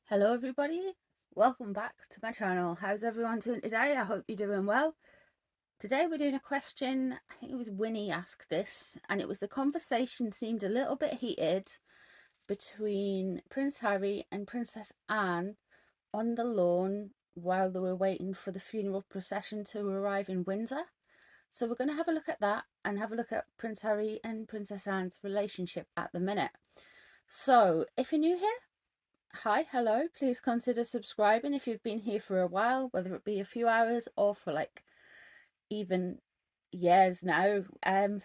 Hello everybody, welcome back to my channel. How's everyone doing today? I hope you're doing well. Today we're doing a question. I think it was Winnie asked this, and it was the conversation seemed a little bit heated between Prince Harry and Princess Anne on the lawn while they were waiting for the funeral procession to arrive in Windsor. So we're going to have a look at that and have a look at Prince Harry and Princess Anne's relationship at the minute. So if you're new here, hi, hello, please consider subscribing if you've been here for a while, whether it be a few hours or for like even years now.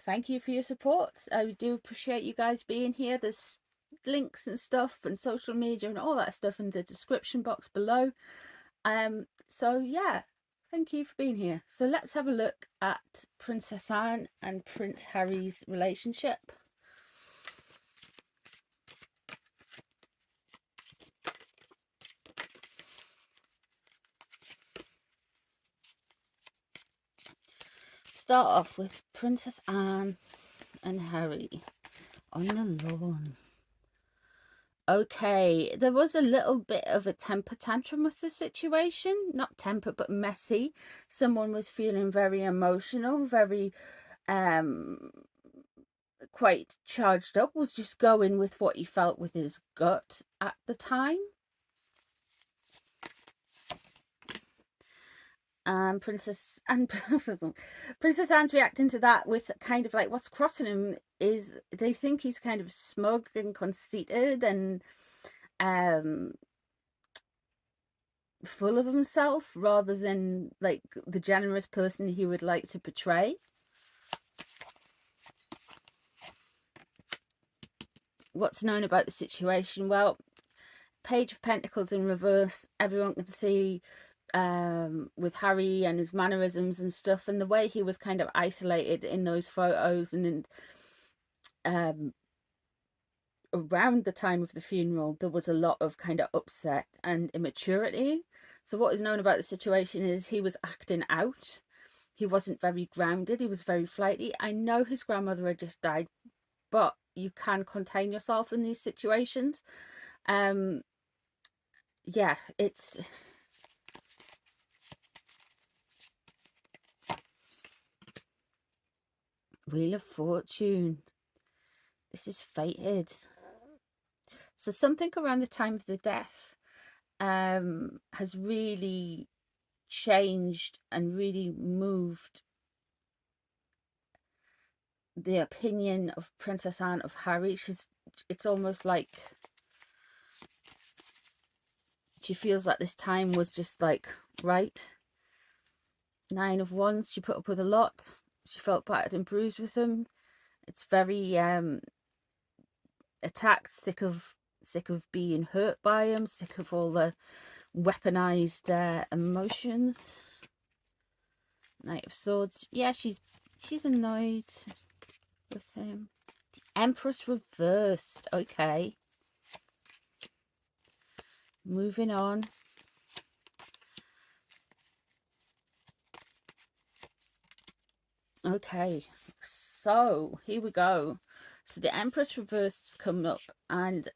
Thank you for your support. I do appreciate you guys being here. There's links and stuff and social media and all that stuff in the description box below. So yeah, thank you for being here. So let's have a look at Princess Anne and Prince Harry's relationship. Start off with Princess Anne and Harry on the lawn. Okay, there was a little bit of a temper tantrum with the situation. Not temper, but messy. Someone was feeling very emotional, very quite charged up, was just going with what he felt with his gut at the time. Princess Anne's reacting to that with kind of like what's crossing him is they think he's kind of smug and conceited and full of himself rather than like the generous person he would like to portray. What's known about the situation? Well, Page of Pentacles in reverse, everyone can see with Harry and his mannerisms and stuff, and the way he was kind of isolated in those photos and around the time of the funeral, there was a lot of kind of upset and immaturity. So what is known about the situation is he was acting out. He wasn't very grounded. He was very flighty. I know his grandmother had just died, but you can contain yourself in these situations. Yeah, it's Wheel of Fortune. This is fated. So something around the time of the death has really changed and really moved the opinion of Princess Anne of Harry. It's almost like she feels like this time was just like right. 9 of Wands, she put up with a lot. She felt battered and bruised with him. It's very attacked, sick of being hurt by him, sick of all the weaponized emotions. Knight of Swords. Yeah, she's annoyed with him. The Empress reversed. Okay. Moving on. Okay. So, here we go. So, the Empress reversed come up, and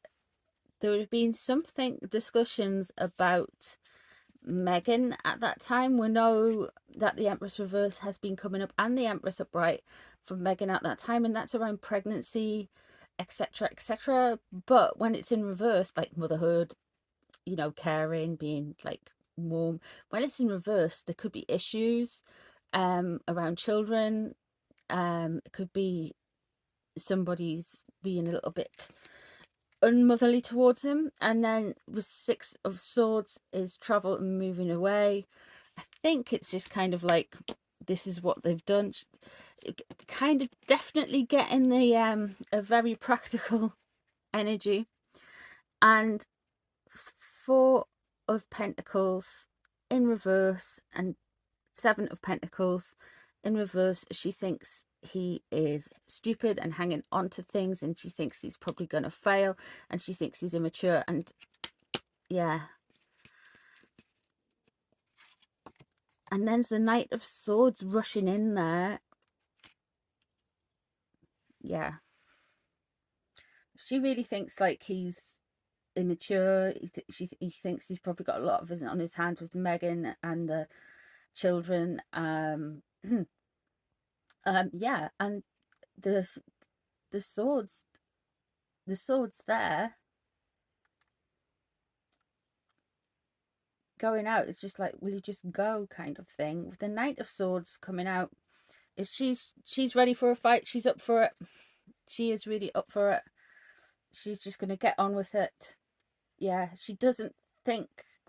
there have been something discussions about Meghan at that time. We know that the Empress reverse has been coming up and the Empress upright for Meghan at that time, and that's around pregnancy, etc., etc. But when it's in reverse, like motherhood, you know, caring, being like warm, when it's in reverse, there could be issues around children. It could be somebody's being a little bit unmotherly towards him. And then with 6 of Swords is travel and moving away. I think it's just kind of like this is what they've done. Kind of definitely getting the a very practical energy. And 4 of Pentacles in reverse and 7 of Pentacles in reverse. She thinks he is stupid and hanging on to things, and she thinks he's probably going to fail, and she thinks he's immature. And yeah, and then's the Knight of Swords rushing in there. Yeah, she really thinks like he's immature. He thinks he's probably got a lot of it on his hands with Meghan and the children. Yeah, and the the swords the swords there going out. It's just like, will you just go, kind of thing. With the Knight of Swords coming out, is she's ready for a fight. She's up for it. She is really up for it. She's just going to get on with it. Yeah, she doesn't think,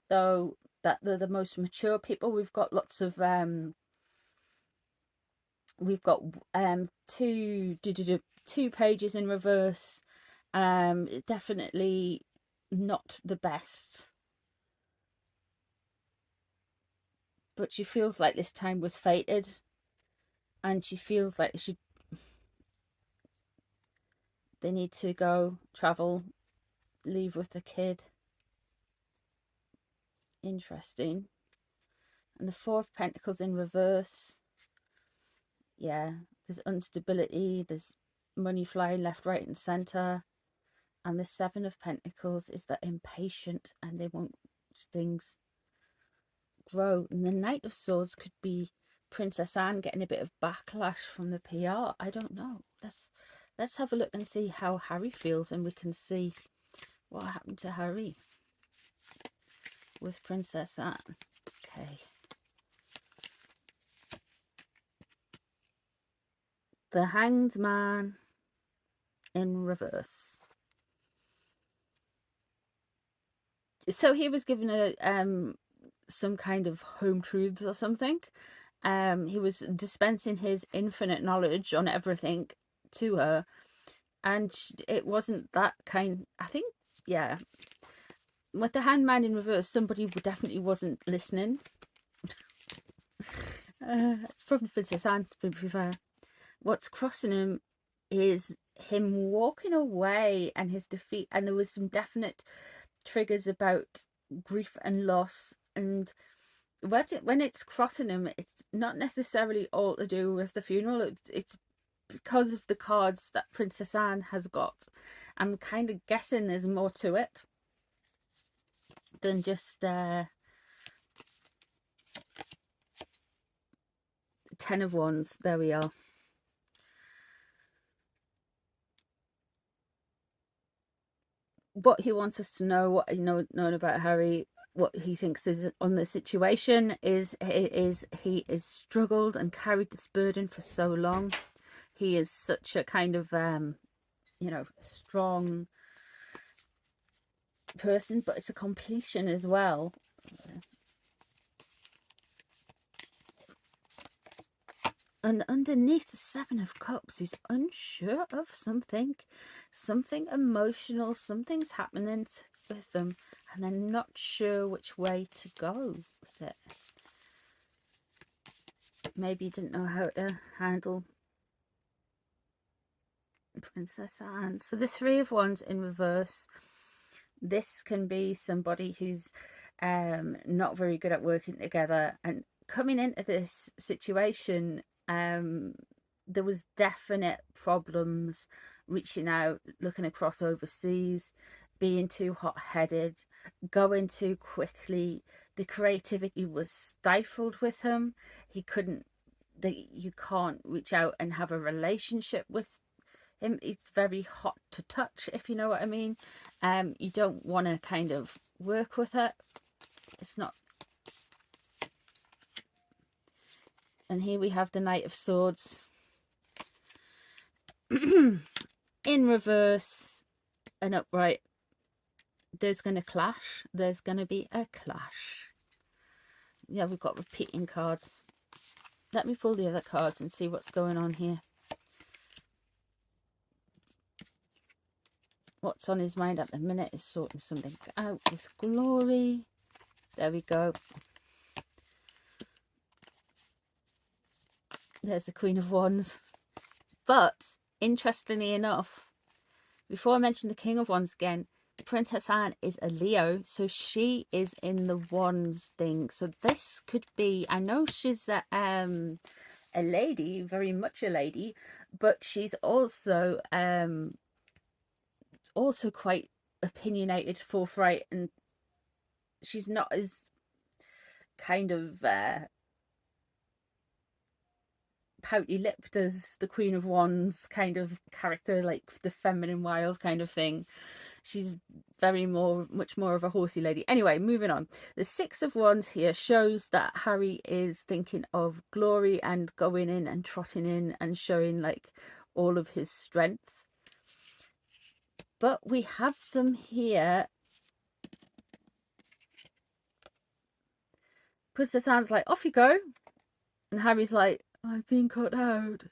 though, that they're the most mature people. We've got lots of we've got two pages in reverse. Definitely not the best, but she feels like this time was fated, and she feels like they need to go travel, leave with the kid. Interesting. And the Four of Pentacles in reverse. Yeah, there's instability, there's money flying left, right and centre. And the Seven of Pentacles is that impatient and they want things grow. And the Knight of Swords could be Princess Anne getting a bit of backlash from the PR. I don't know. Let's have a look and see how Harry feels, and we can see what happened to Harry with Princess Anne. Okay. The Hanged Man in reverse. So he was given a some kind of home truths or something. He was dispensing his infinite knowledge on everything to her, and it wasn't that kind. I think, yeah, with the Hangman in reverse, somebody definitely wasn't listening. It's probably Princess Anne, to be fair. What's crossing him is him walking away and his defeat, and there was some definite triggers about grief and loss. And when it's crossing him, it's not necessarily all to do with the funeral. It's because of the cards that Princess Anne has got. I'm kind of guessing there's more to it than just 10 of Wands. There we are. What he wants us to know, what known about Harry, what he thinks is on the situation is he is struggled and carried this burden for so long. He is such a kind of strong person, but it's a completion as well. And underneath the Seven of Cups, he's unsure of something emotional. Something's happening with them, and they're not sure which way to go with it. Maybe he didn't know how to handle Princess Anne. So the Three of Wands in reverse. This can be somebody who's not very good at working together, and coming into this situation, there was definite problems reaching out, looking across overseas, being too hot-headed, going too quickly. The creativity was stifled with him. You can't reach out and have a relationship with him. It's very hot to touch, if you know what I mean. You don't want to kind of work with it. It's not. And here we have the Knight of Swords in reverse and upright. There's going to clash. There's going to be a clash. Yeah, we've got repeating cards. Let me pull the other cards and see what's going on here. What's on his mind at the minute is sorting something out with glory. There we go. There's the Queen of Wands. But interestingly enough, before I mention the King of Wands again, Princess Anne is a Leo, so she is in the Wands thing. So this could be, I know she's a lady, very much a lady, but she's also quite opinionated, forthright, and she's not as kind of pouty lipped as the Queen of Wands kind of character, like the feminine wiles kind of thing. She's much more of a horsey lady. Anyway, moving on. The Six of Wands here shows that Harry is thinking of glory and going in and trotting in and showing like all of his strength. But we have them here. Princess Anne's like, off you go. And Harry's like, I've been cut out.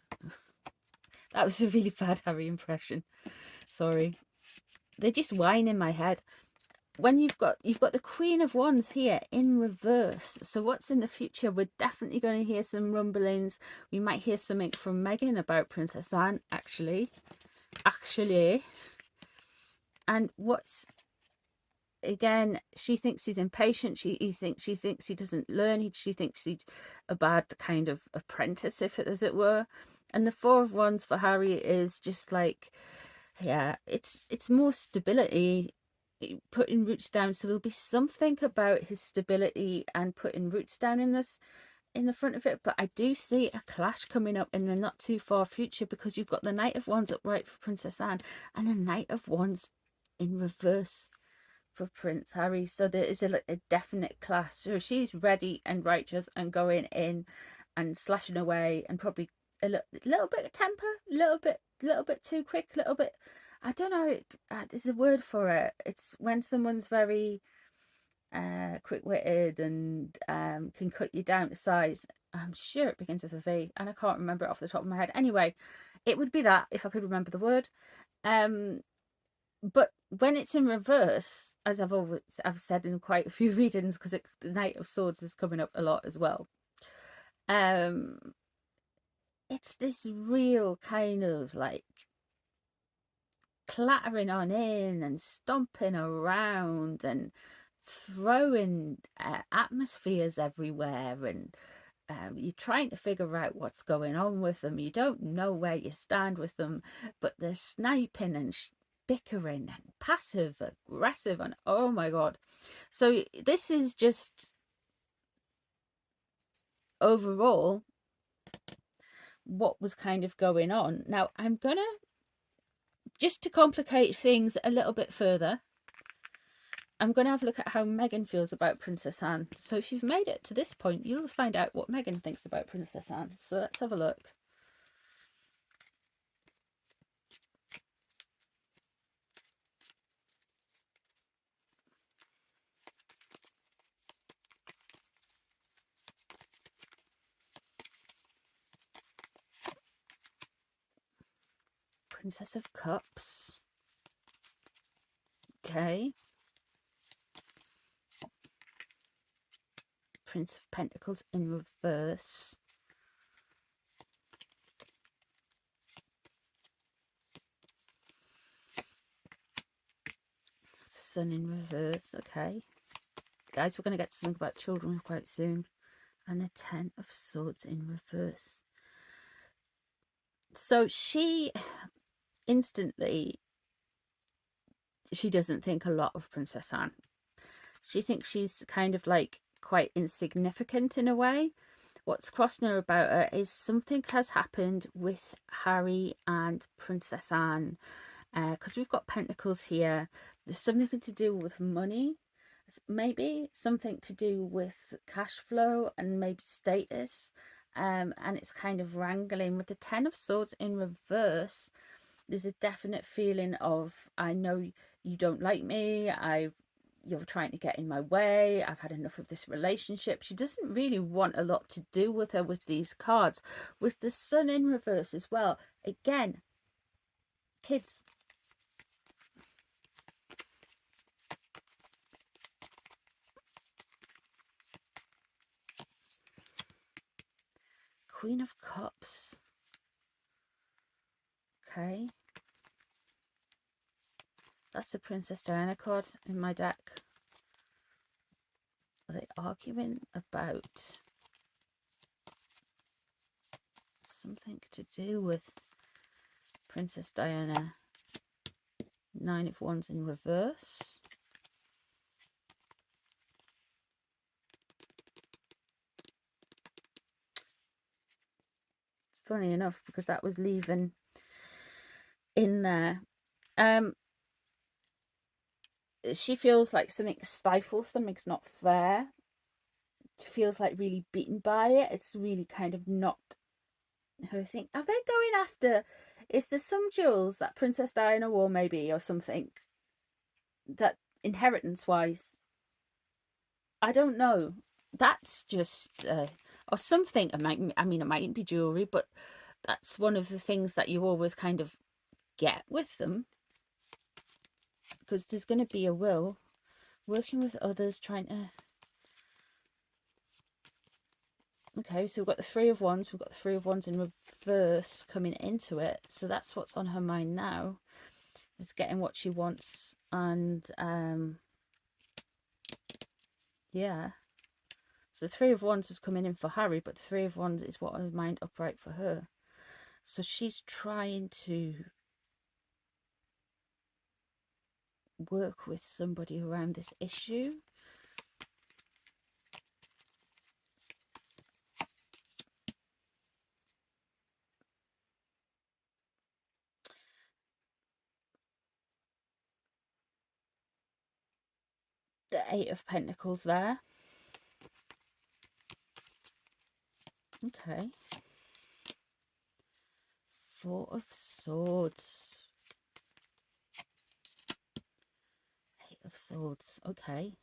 That was a really bad Harry impression. Sorry. They just whine in my head. When you've got the Queen of Wands here in reverse. So what's in the future? We're definitely going to hear some rumblings. We might hear something from Meghan about Princess Anne, actually. And what's, again, she thinks he's impatient. She thinks he doesn't learn. She thinks he's a bad kind of apprentice, as it were. And the Four of Wands for Harry is just like, yeah, it's more stability, putting roots down. So there'll be something about his stability and putting roots down in the front of it. But I do see a clash coming up in the not too far future, because you've got the Knight of Wands upright for Princess Anne and the Knight of Wands in reverse for Prince Harry. So there is a definite clash. So she's ready and righteous and going in and slashing away, and probably a little bit of temper, little bit too quick, little bit, I don't know, there's a word for it. It's when someone's very quick-witted and can cut you down to size. I'm sure it begins with a V, and I can't remember it off the top of my head. Anyway, it would be that if I could remember the word. But when it's in reverse, as I've said in quite a few readings, because the Knight of Swords is coming up a lot as well. It's this real kind of like clattering on in and stomping around and throwing atmospheres everywhere, and you're trying to figure out what's going on with them. You don't know where you stand with them, but they're sniping and bickering and passive aggressive, and oh my god. So this is just overall what was kind of going on. Now I'm gonna, just to complicate things a little bit further, I'm going to have a look at how Meghan feels about Princess Anne. So if you've made it to this point, you'll find out what Meghan thinks about Princess Anne. So let's have a look. Princess of Cups. Okay. Prince of Pentacles in reverse. Sun in reverse. Okay. Guys, we're going to get something about children quite soon. And the Ten of Swords in reverse. So she instantly, she doesn't think a lot of Princess Anne. She thinks she's kind of like quite insignificant in a way. What's crossing her about her is something has happened with Harry and Princess Anne, because we've got Pentacles here. There's something to do with money, maybe something to do with cash flow and maybe status, and it's kind of wrangling. With the Ten of Swords in reverse, there's a definite feeling of, I know you don't like me, you're trying to get in my way, I've had enough of this relationship. She doesn't really want a lot to do with her with these cards. With the Sun in reverse as well, again, kids, Queen of Cups. Okay, that's the Princess Diana card in my deck. Are they arguing about something to do with Princess Diana? Nine of Wands in reverse. Funny enough, because that was leaving in there. She feels like something stifles, something's not fair. She feels like really beaten by it. It's really kind of not her thing. Are they going after, is there some jewels that Princess Diana wore maybe, or something, that inheritance wise, I don't know, that's just or something. It might, I mean, it mightn't be jewelry, but that's one of the things that you always kind of get with them, because there's going to be a will, working with others, trying to. Okay, so we've got the Three of Wands, we've got the Three of Wands in reverse coming into it, so that's what's on her mind now. It's getting what she wants. And yeah, so the Three of Wands was coming in for Harry, but the Three of Wands is what on her mind upright for her. So she's trying to work with somebody around this issue. The Eight of Pentacles there. Okay. Four of Swords. Eight of Swords. Okay.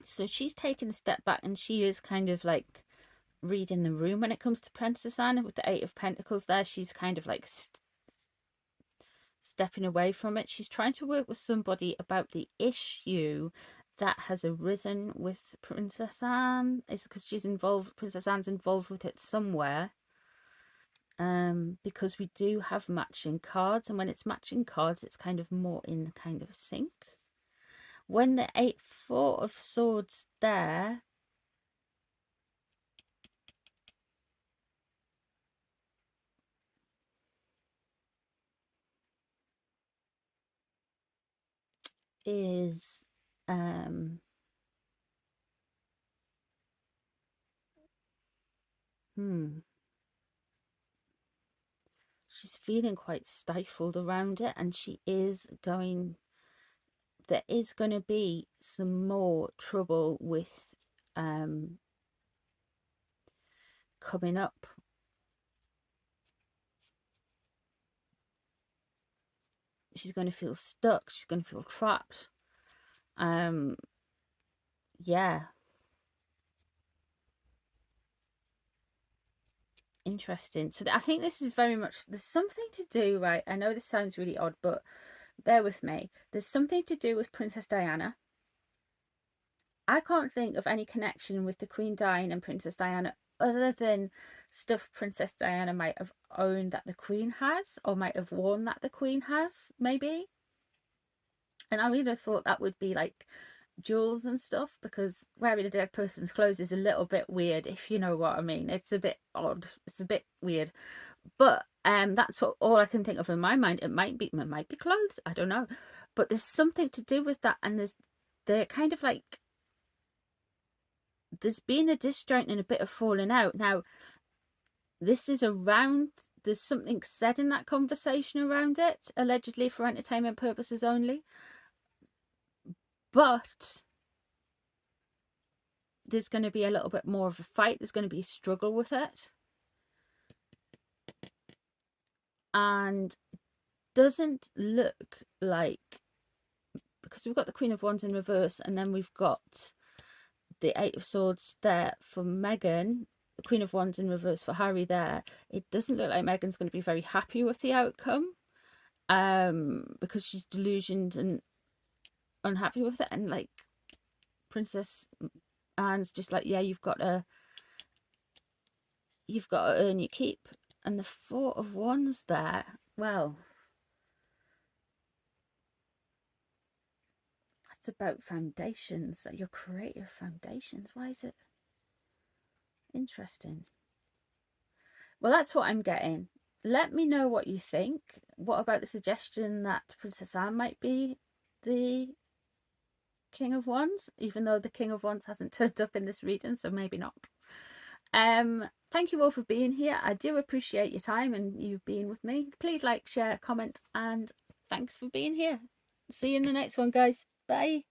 So she's taken a step back, and she is kind of like reading the room when it comes to Princess Anne. With the Eight of Pentacles there, she's kind of like stepping away from it. She's trying to work with somebody about the issue that has arisen with Princess Anne. It's because she's involved, Princess Anne's involved with it somewhere. Because we do have matching cards, and when it's matching cards, it's kind of more in kind of sync. When the Four of Swords there, is she's feeling quite stifled around it, and she is going, there is going to be some more trouble with coming up. She's going to feel stuck, she's going to feel trapped. Yeah, interesting. So I think this is very much, there's something to do, right, I know this sounds really odd, but bear with me, there's something to do with Princess Diana. I can't think of any connection with the Queen dying and Princess Diana other than stuff Princess Diana might have owned that the Queen has, or might have worn that the Queen has, maybe. And I would have thought that would be like jewels and stuff, because wearing a dead person's clothes is a little bit weird, if you know what I mean. It's a bit odd, it's a bit weird, but that's what all I can think of in my mind. It might be clothes, I don't know, but there's something to do with that. And they're kind of like, there's been a disjoint and a bit of falling out. Now this is around, there's something said in that conversation around it, allegedly for entertainment purposes only, but there's going to be a little bit more of a fight, there's going to be a struggle with it. And doesn't look like, because we've got the Queen of Wands in reverse, and then we've got the Eight of Swords there for Meghan, the Queen of Wands in reverse for Harry there. It doesn't look like Meghan's going to be very happy with the outcome, because she's delusioned and unhappy with it. And like Princess Anne's just like, yeah, you've got to earn your keep. And the Four of Wands there, well, that's about foundations, your creative foundations. Why is it interesting? Well, that's what I'm getting. Let me know what you think. What about the suggestion that Princess Anne might be the King of Wands, even though the King of Wands hasn't turned up in this reading, so maybe not. Thank you all for being here. I do appreciate your time and you being with me. Please like, share, comment, and thanks for being here. See you in the next one, guys. Bye.